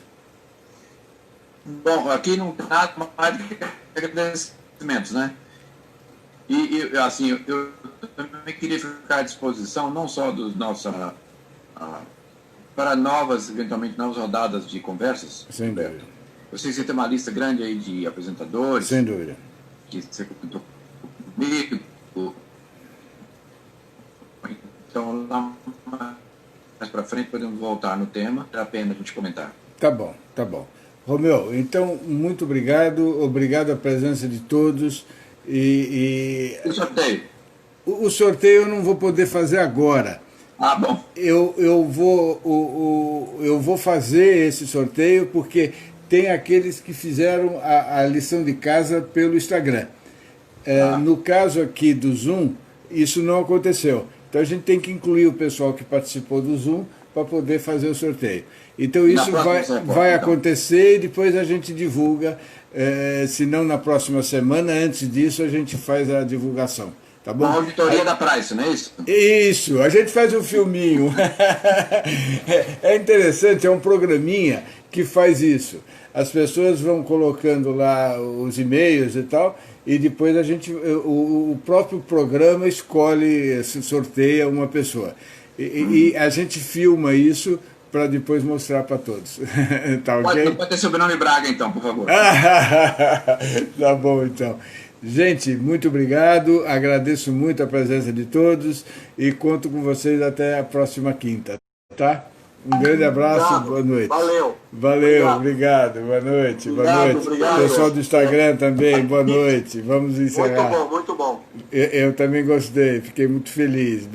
Bom, aqui não tem nada mais do que agradecimentos, né? E assim, eu também queria ficar à disposição, não só dos nossos, para novas, eventualmente, novas rodadas de conversas. Sem dúvida. Eu sei que você tem uma lista grande aí de apresentadores. Sem dúvida. Que você comentou comigo. Então, lá mais para frente, podemos voltar no tema. Vale a pena a gente comentar. Tá bom, tá bom. Romeu, então, muito obrigado. Obrigado a presença de todos. E o sorteio? O sorteio eu não vou poder fazer agora. Ah, bom. Eu vou fazer esse sorteio porque tem aqueles que fizeram a lição de casa pelo Instagram. No caso aqui do Zoom, isso não aconteceu. Então a gente tem que incluir o pessoal que participou do Zoom para poder fazer o sorteio. Então isso vai acontecer e depois a gente divulga. Se não na próxima semana, antes disso a gente faz a divulgação. Tá bom? A auditoria da Price, não é isso? Isso, a gente faz um filminho. É interessante, é um programinha que faz isso. As pessoas vão colocando lá os e-mails e tal, e depois o próprio programa escolhe, sorteia uma pessoa. E a gente filma isso para depois mostrar para todos. Tá ok? Pode ter sobrenome Braga, então, por favor. Tá bom, então. Gente, muito obrigado, agradeço muito a presença de todos e conto com vocês até a próxima quinta, tá? Um grande abraço, obrigado. Boa noite. Valeu, obrigado, boa noite. Obrigado, boa noite. Obrigado. Pessoal do Instagram também, boa noite. Vamos encerrar. Muito bom. Eu também gostei, fiquei muito feliz.